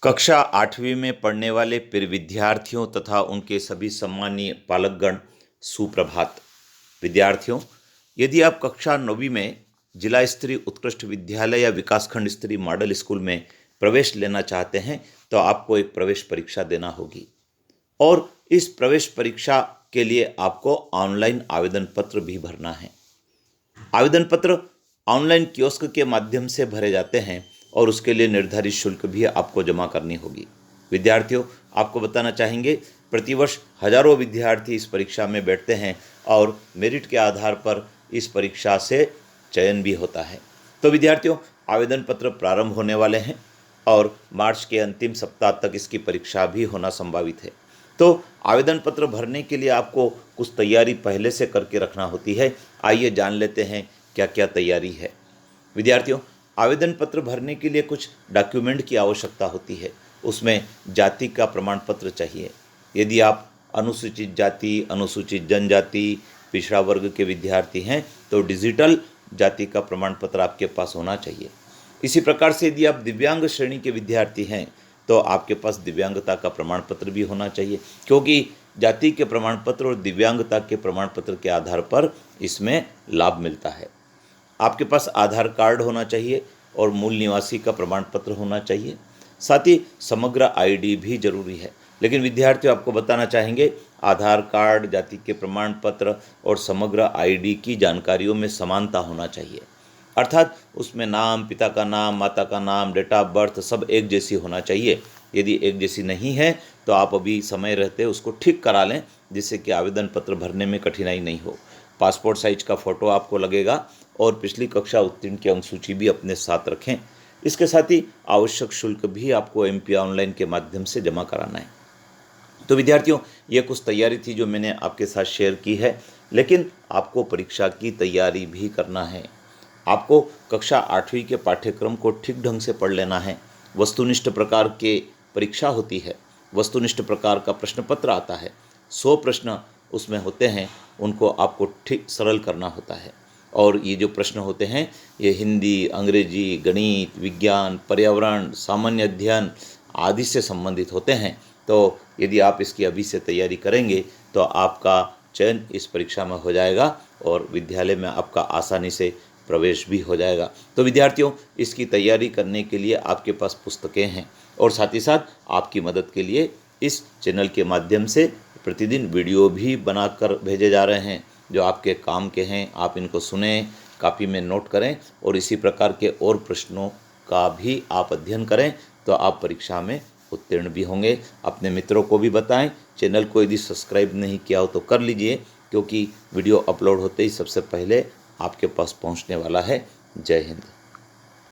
कक्षा 8वीं में पढ़ने वाले प्रिय विद्यार्थियों तथा उनके सभी सम्मानीय पालकगण, सुप्रभात। विद्यार्थियों, यदि आप कक्षा 9वीं में जिला स्तरीय उत्कृष्ट विद्यालय या विकासखंड स्तरीय मॉडल स्कूल में प्रवेश लेना चाहते हैं तो आपको एक प्रवेश परीक्षा देना होगी और इस प्रवेश परीक्षा के लिए आपको ऑनलाइन आवेदन पत्र भी भरना है। आवेदन पत्र ऑनलाइन कियोस्क के माध्यम से भरे जाते हैं और उसके लिए निर्धारित शुल्क भी आपको जमा करनी होगी। विद्यार्थियों, आपको बताना चाहेंगे, प्रतिवर्ष हजारों विद्यार्थी इस परीक्षा में बैठते हैं और मेरिट के आधार पर इस परीक्षा से चयन भी होता है। तो विद्यार्थियों, आवेदन पत्र प्रारंभ होने वाले हैं और मार्च के अंतिम सप्ताह तक इसकी परीक्षा भी होना संभावित है। तो आवेदन पत्र भरने के लिए आपको कुछ तैयारी पहले से करके रखना होती है। आइए जान लेते हैं क्या क्या तैयारी है। विद्यार्थियों, आवेदन पत्र भरने के लिए कुछ डॉक्यूमेंट की आवश्यकता होती है। उसमें जाति का प्रमाण पत्र चाहिए। यदि आप अनुसूचित जाति, अनुसूचित जनजाति, पिछड़ा वर्ग के विद्यार्थी हैं तो डिजिटल जाति का प्रमाण पत्र आपके पास होना चाहिए। इसी प्रकार से यदि आप दिव्यांग श्रेणी के विद्यार्थी हैं तो आपके पास दिव्यांगता का प्रमाण पत्र भी होना चाहिए, क्योंकि जाति के प्रमाण पत्र और दिव्यांगता के प्रमाण पत्र के आधार पर इसमें लाभ मिलता है। आपके पास आधार कार्ड होना चाहिए और मूल निवासी का प्रमाण पत्र होना चाहिए। साथ ही समग्र आईडी भी जरूरी है। लेकिन विद्यार्थियों, आपको बताना चाहेंगे, आधार कार्ड, जाति के प्रमाण पत्र और समग्र आईडी की जानकारियों में समानता होना चाहिए। अर्थात उसमें नाम, पिता का नाम, माता का नाम, डेट ऑफ बर्थ सब एक जैसी होना चाहिए। यदि एक जैसी नहीं है तो आप अभी समय रहते उसको ठीक करा लें, जिससे कि आवेदन पत्र भरने में कठिनाई नहीं हो। पासपोर्ट साइज का फ़ोटो आपको लगेगा और पिछली कक्षा उत्तीर्ण की अंक सूची भी अपने साथ रखें। इसके साथ ही आवश्यक शुल्क भी आपको MP ऑनलाइन के माध्यम से जमा कराना है। तो विद्यार्थियों, ये कुछ तैयारी थी जो मैंने आपके साथ शेयर की है, लेकिन आपको परीक्षा की तैयारी भी करना है। आपको कक्षा 8वीं के पाठ्यक्रम को ठीक ढंग से पढ़ लेना है। वस्तुनिष्ठ प्रकार के परीक्षा होती है, वस्तुनिष्ठ प्रकार का प्रश्न पत्र आता है। 100 प्रश्न उसमें होते हैं, उनको आपको ठीक सरल करना होता है। और ये जो प्रश्न होते हैं ये हिंदी, अंग्रेजी, गणित, विज्ञान, पर्यावरण, सामान्य अध्ययन आदि से संबंधित होते हैं। तो यदि आप इसकी अभी से तैयारी करेंगे तो आपका चयन इस परीक्षा में हो जाएगा और विद्यालय में आपका आसानी से प्रवेश भी हो जाएगा। तो विद्यार्थियों, इसकी तैयारी करने के लिए आपके पास पुस्तकें हैं और साथ ही साथ आपकी मदद के लिए इस चैनल के माध्यम से प्रतिदिन वीडियो भी बनाकर भेजे जा रहे हैं जो आपके काम के हैं। आप इनको सुनें, कॉपी में नोट करें और इसी प्रकार के और प्रश्नों का भी आप अध्ययन करें तो आप परीक्षा में उत्तीर्ण भी होंगे। अपने मित्रों को भी बताएं। चैनल को यदि सब्सक्राइब नहीं किया हो तो कर लीजिए, क्योंकि वीडियो अपलोड होते ही सबसे पहले आपके पास पहुंचने वाला है। जय हिंद।